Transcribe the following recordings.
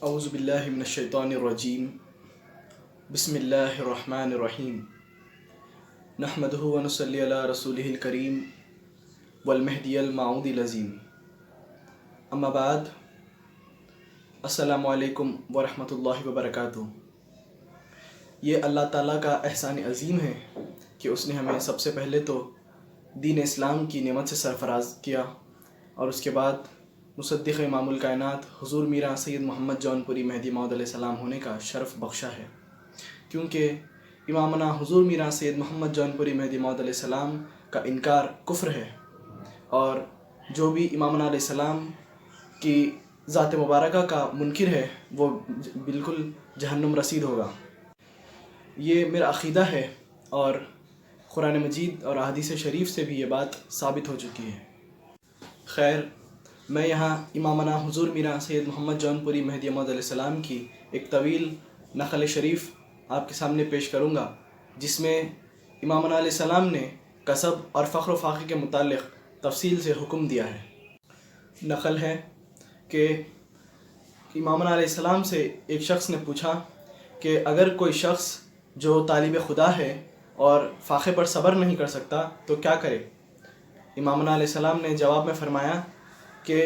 اعوذ باللہ من الشیطان الرجیم بسم اللہ الرحمن الرحیم نحمدہ ونصلی علی رسولہ الکریم والمہدی الموعود العظیم اما بعد السلام علیکم ورحمۃ اللہ وبرکاتہ۔ یہ اللہ تعالیٰ کا احسان عظیم ہے کہ اس نے ہمیں سب سے پہلے تو دین اسلام کی نعمت سے سرفراز کیا اور اس کے بعد مصدق امام الکائنات حضور میرا سید محمد جون پوری مہدی موعود علیہ السلام ہونے کا شرف بخشا ہے، کیونکہ امامنا حضور میرا سید محمد جون پوری مہدی موعود علیہ السلام کا انکار کفر ہے، اور جو بھی امامنا علیہ السلام کی ذات مبارکہ کا منکر ہے وہ بالکل جہنم رسید ہوگا۔ یہ میرا عقیدہ ہے اور قرآن مجید اور احادیث شریف سے بھی یہ بات ثابت ہو چکی ہے۔ خیر، میں یہاں امامنا حضور میرا سید محمد جون پوری مہدی موعود علیہ السلام کی ایک طویل نقل شریف آپ کے سامنے پیش کروں گا، جس میں امامنا علیہ السلام نے کسب اور فخر و فاخر کے متعلق تفصیل سے حکم دیا ہے۔ نقل ہے کہ امامنا علیہ السلام سے ایک شخص نے پوچھا کہ اگر کوئی شخص جو طالب خدا ہے اور فاقے پر صبر نہیں کر سکتا تو کیا کرے؟ امامنا علیہ السلام نے جواب میں فرمایا کہ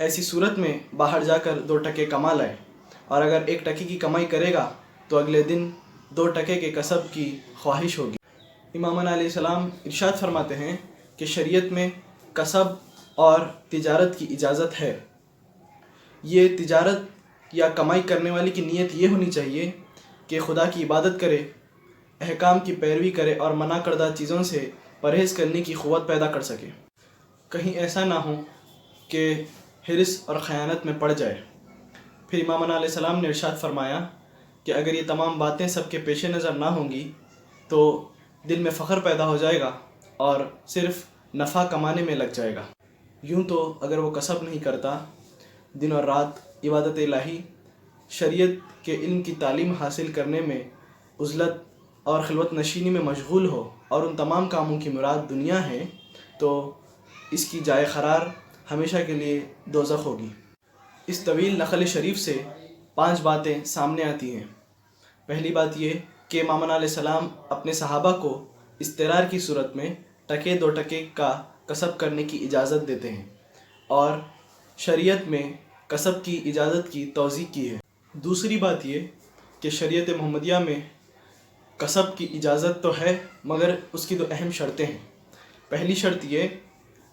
ایسی صورت میں باہر جا کر 2 ٹکے کما لائے، اور اگر 1 ٹکے کی کمائی کرے گا تو اگلے دن 2 ٹکے کے کسب کی خواہش ہوگی۔ امامنا علیہ السلام ارشاد فرماتے ہیں کہ شریعت میں کسب اور تجارت کی اجازت ہے۔ یہ تجارت یا کمائی کرنے والے کی نیت یہ ہونی چاہیے کہ خدا کی عبادت کرے، احکام کی پیروی کرے اور منع کردہ چیزوں سے پرہیز کرنے کی قوت پیدا کر سکے، کہیں ایسا نہ ہو کہ حرص اور خیانت میں پڑ جائے۔ پھر امامنا علیہ السلام نے ارشاد فرمایا کہ اگر یہ تمام باتیں سب کے پیش نظر نہ ہوں گی تو دل میں فخر پیدا ہو جائے گا اور صرف نفع کمانے میں لگ جائے گا۔ یوں تو اگر وہ کسب نہیں کرتا، دن اور رات عبادت الہی، شریعت کے علم کی تعلیم حاصل کرنے میں عزلت اور خلوت نشینی میں مشغول ہو اور ان تمام کاموں کی مراد دنیا ہے، تو اس کی جائے قرار ہمیشہ کے لیے دوزخ ہوگی۔ اس طویل نقل شریف سے 5 باتیں سامنے آتی ہیں۔ پہلی بات یہ کہ امامنا علیہ السلام اپنے صحابہ کو اضطرار کی صورت میں 2 ٹکے کا کسب کرنے کی اجازت دیتے ہیں، اور شریعت میں کسب کی اجازت کی توضیح کی ہے۔ دوسری بات یہ کہ شریعت محمدیہ میں کسب کی اجازت تو ہے، مگر اس کی 2 اہم شرطیں ہیں۔ پہلی شرط یہ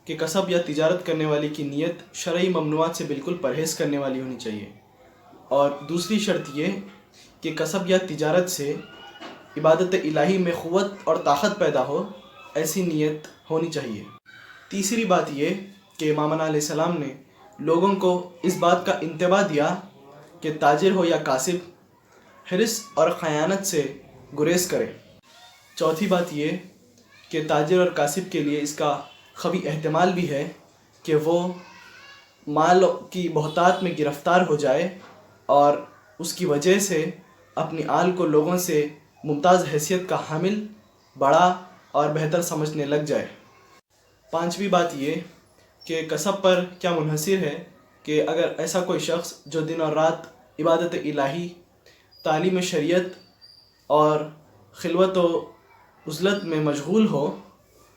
کہ کسب یا تجارت کرنے والے کی نیت شرعی ممنوعات سے بالکل پرہیز کرنے والی ہونی چاہیے، اور دوسری شرط یہ کہ کسب یا تجارت سے عبادت الہی میں قوت اور طاقت پیدا ہو، ایسی نیت ہونی چاہیے۔ تیسری بات یہ کہ امامنا علیہ السلام نے لوگوں کو اس بات کا انتباہ دیا کہ تاجر ہو یا کاسب، حرص اور خیانت سے گریز کرے۔ چوتھی بات یہ کہ تاجر اور کاسب کے لیے اس کا قوی احتمال بھی ہے کہ وہ مال کی بہتات میں گرفتار ہو جائے اور اس کی وجہ سے اپنی آل کو لوگوں سے ممتاز حیثیت کا حامل، بڑا اور بہتر سمجھنے لگ جائے۔ پانچویں بات یہ کہ کسب پر کیا منحصر ہے کہ اگر ایسا کوئی شخص جو دن اور رات عبادت الہی، تعلیم شریعت اور خلوت و عزلت میں مشغول ہو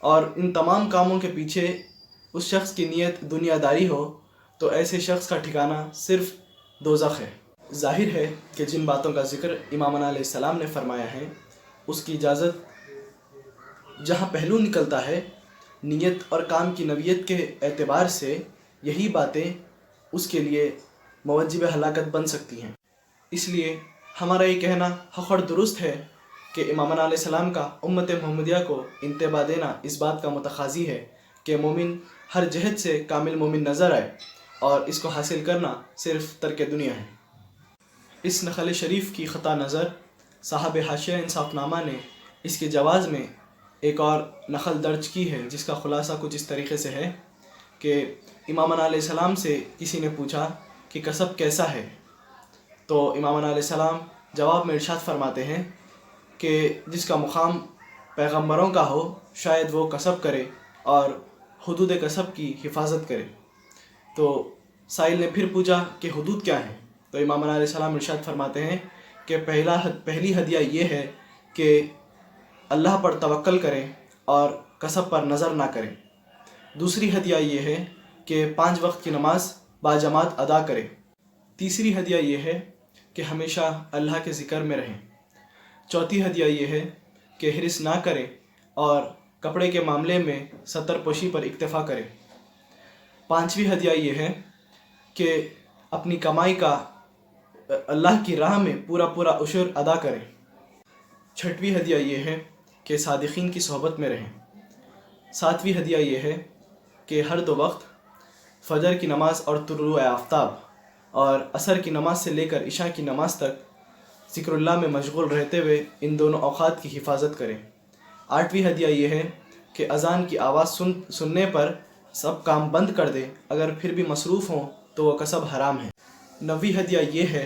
اور ان تمام کاموں کے پیچھے اس شخص کی نیت دنیا داری ہو، تو ایسے شخص کا ٹھکانہ صرف دوزخ ہے۔ ظاہر ہے کہ جن باتوں کا ذکر امامنا علیہ السلام نے فرمایا ہے، اس کی اجازت جہاں پہلو نکلتا ہے نیت اور کام کی نوعیت کے اعتبار سے، یہی باتیں اس کے لیے موجب ہلاکت بن سکتی ہیں۔ اس لیے ہمارا یہ کہنا حق اور درست ہے کہ امامنا علیہ السلام کا امت محمدیہ کو انتباہ دینا اس بات کا متقاضی ہے کہ مومن ہر جہت سے کامل مومن نظر آئے، اور اس کو حاصل کرنا صرف ترک دنیا ہے۔ اس نقل شریف کی قطع نظر صاحب حاشیہ انصاف نامہ نے اس کے جواز میں ایک اور نقل درج کی ہے، جس کا خلاصہ کچھ اس طریقے سے ہے کہ امامنا علیہ السلام سے کسی نے پوچھا کہ کسب کیسا ہے، تو امامنا علیہ السلام جواب میں ارشاد فرماتے ہیں کہ جس کا مقام پیغمبروں کا ہو شاید وہ کسب کرے اور حدود کسب کی حفاظت کرے۔ تو سائل نے پھر پوچھا کہ حدود کیا ہیں؟ تو امام علیہ السلام ارشاد فرماتے ہیں کہ پہلی ہدیہ یہ ہے کہ اللہ پر توکل کریں اور کسب پر نظر نہ کریں۔ دوسری ہدیہ یہ ہے کہ 5 وقت کی نماز باجماعت ادا کریں۔ تیسری ہدیہ یہ ہے کہ ہمیشہ اللہ کے ذکر میں رہیں۔ چوتھی ہدیہ یہ ہے کہ حرص نہ کریں اور کپڑے کے معاملے میں ستر پوشی پر اکتفا کریں۔ پانچویں ہدیہ یہ ہے کہ اپنی کمائی کا اللہ کی راہ میں پورا عشر ادا کریں۔ چھٹویں ہدیہ یہ ہے کہ صادقین کی صحبت میں رہیں۔ ساتویں ہدیہ یہ ہے کہ ہر 2 وقت فجر کی نماز اور طلوع آفتاب اور عصر کی نماز سے لے کر عشاء کی نماز تک ذکر اللہ میں مشغول رہتے ہوئے ان دونوں اوقات کی حفاظت کریں۔ آٹھویں ہدیہ یہ ہے کہ اذان کی آواز سننے پر سب کام بند کر دیں، اگر پھر بھی مصروف ہوں تو وہ کسب حرام ہے۔ نویں ہدیہ یہ ہے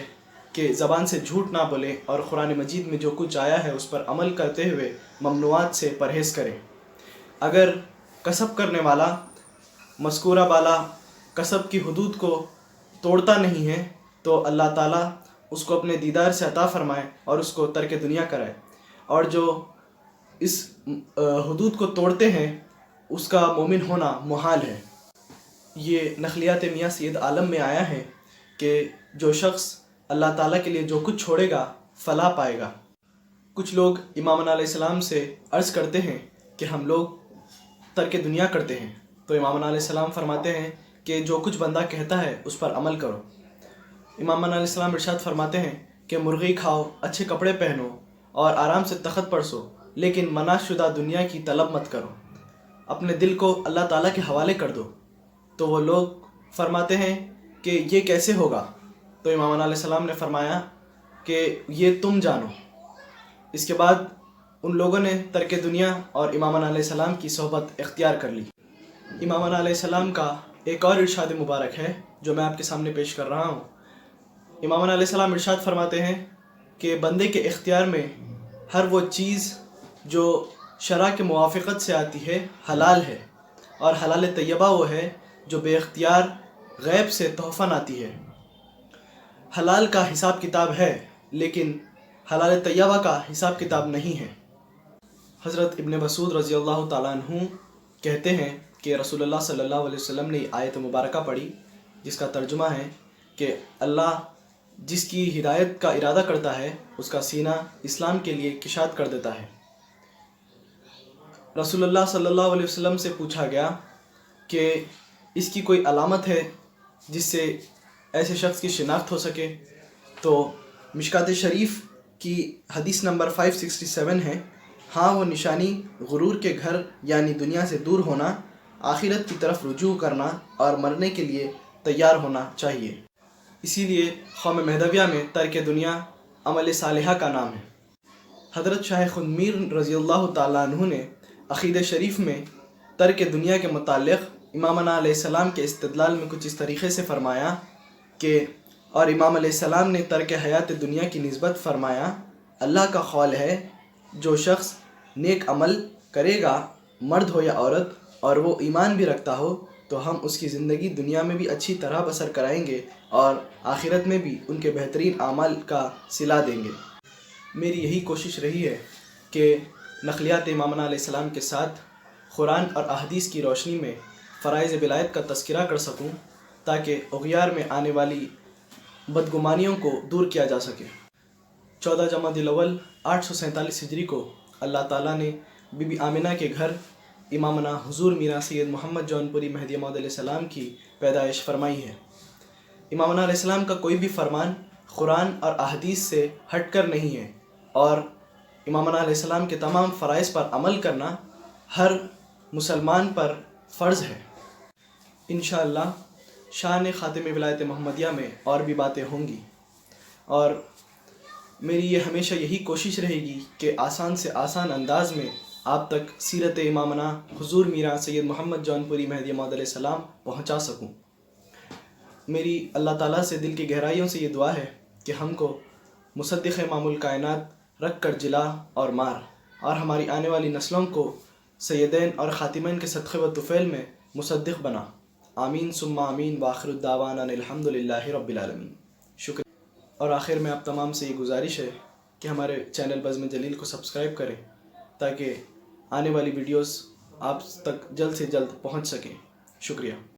کہ زبان سے جھوٹ نہ بولیں اور قرآن مجید میں جو کچھ آیا ہے اس پر عمل کرتے ہوئے ممنوعات سے پرہیز کریں۔ اگر کسب کرنے والا مذکورہ بالا کسب کی حدود کو توڑتا نہیں ہے تو اللہ تعالیٰ اس کو اپنے دیدار سے عطا فرمائے اور اس کو ترک دنیا کرائے، اور جو اس حدود کو توڑتے ہیں اس کا مومن ہونا محال ہے۔ یہ نقلیات میاں سید عالم میں آیا ہے کہ جو شخص اللہ تعالیٰ کے لیے جو کچھ چھوڑے گا فلاح پائے گا۔ کچھ لوگ امام علیہ السلام سے عرض کرتے ہیں کہ ہم لوگ ترک دنیا کرتے ہیں، تو امام علیہ السلام فرماتے ہیں کہ جو کچھ بندہ کہتا ہے اس پر عمل کرو۔ امام علیہ السلام ارشاد فرماتے ہیں کہ مرغی کھاؤ، اچھے کپڑے پہنو اور آرام سے تخت پر سو، لیکن منع شدہ دنیا کی طلب مت کرو، اپنے دل کو اللہ تعالیٰ کے حوالے کر دو۔ تو وہ لوگ فرماتے ہیں کہ یہ کیسے ہوگا؟ تو امام علیہ السلام نے فرمایا کہ یہ تم جانو۔ اس کے بعد ان لوگوں نے ترک دنیا اور امام علیہ السلام کی صحبت اختیار کر لی۔ امام علیہ السلام کا ایک اور ارشاد مبارک ہے جو میں آپ کے سامنے پیش کر رہا ہوں۔ امام علیہ السلام ارشاد فرماتے ہیں کہ بندے کے اختیار میں ہر وہ چیز جو شرع کے موافقت سے آتی ہے حلال ہے، اور حلال طیبہ وہ ہے جو بے اختیار غیب سے تحفہ آتی ہے۔ حلال کا حساب کتاب ہے لیکن حلال طیبہ کا حساب کتاب نہیں ہے۔ حضرت ابن مسعود رضی اللہ تعالیٰ عنہ کہتے ہیں کہ رسول اللہ صلی اللہ علیہ وسلم نے آیت مبارکہ پڑھی جس کا ترجمہ ہے کہ اللہ جس کی ہدایت کا ارادہ کرتا ہے اس کا سینہ اسلام کے لیے کشاد کر دیتا ہے۔ رسول اللہ صلی اللہ علیہ وسلم سے پوچھا گیا کہ اس کی کوئی علامت ہے جس سے ایسے شخص کی شناخت ہو سکے؟ تو مشکات شریف کی حدیث نمبر 567 ہے، ہاں وہ نشانی غرور کے گھر یعنی دنیا سے دور ہونا، آخرت کی طرف رجوع کرنا اور مرنے کے لیے تیار ہونا چاہیے۔ اسی لیے قوم مہدویہ میں ترک دنیا عمل صالحہ کا نام ہے۔ حضرت شاہ خنمیر رضی اللہ تعالیٰ عنہ نے عقیدہ شریف میں ترک دنیا کے متعلق امامنا علیہ السلام کے استدلال میں کچھ اس طریقے سے فرمایا کہ اور امام علیہ السلام نے ترک حیات دنیا کی نسبت فرمایا، اللہ کا قول ہے جو شخص نیک عمل کرے گا، مرد ہو یا عورت، اور وہ ایمان بھی رکھتا ہو تو ہم اس کی زندگی دنیا میں بھی اچھی طرح بسر کرائیں گے اور آخرت میں بھی ان کے بہترین اعمال کا صلہ دیں گے۔ میری یہی کوشش رہی ہے کہ نقلیات امامنا علیہ السلام کے ساتھ قرآن اور احادیث کی روشنی میں فرائض ولایت کا تذکرہ کر سکوں تاکہ اغیار میں آنے والی بدگمانیوں کو دور کیا جا سکے۔ 14 جمادی الاول 847 ہجری کو اللہ تعالیٰ نے بی بی آمنہ کے گھر امامنا حضور میرا سید محمد جون پوری مہدی موعود علیہ السلام کی پیدائش فرمائی ہے۔ امامنا علیہ السلام کا کوئی بھی فرمان قرآن اور احادیث سے ہٹ کر نہیں ہے، اور امامنا علیہ السلام کے تمام فرائض پر عمل کرنا ہر مسلمان پر فرض ہے۔ انشاءاللہ شان خاتم ولایت محمدیہ میں اور بھی باتیں ہوں گی، اور میری یہ ہمیشہ یہی کوشش رہے گی کہ آسان سے آسان انداز میں آپ تک سیرت امامنا حضور میرا سید محمد جون پوری مہدی موعود علیہ السلام پہنچا سکوں۔ میری اللہ تعالیٰ سے دل کی گہرائیوں سے یہ دعا ہے کہ ہم کو مصدق امام الکائنات رکھ کر جلا اور مار، اور ہماری آنے والی نسلوں کو سیدین اور خاتمین کے صدقے و طفیل میں مصدق بنا۔ آمین ثم آمین، وآخر الدعوانا الحمد للہ رب العالمین۔ شکریہ۔ اور آخر میں آپ تمام سے یہ گزارش ہے کہ ہمارے چینل بزم جلیل کو سبسکرائب کریں تاکہ آنے والی ویڈیوز آپ تک جلد سے جلد پہنچ سکیں. شکریہ.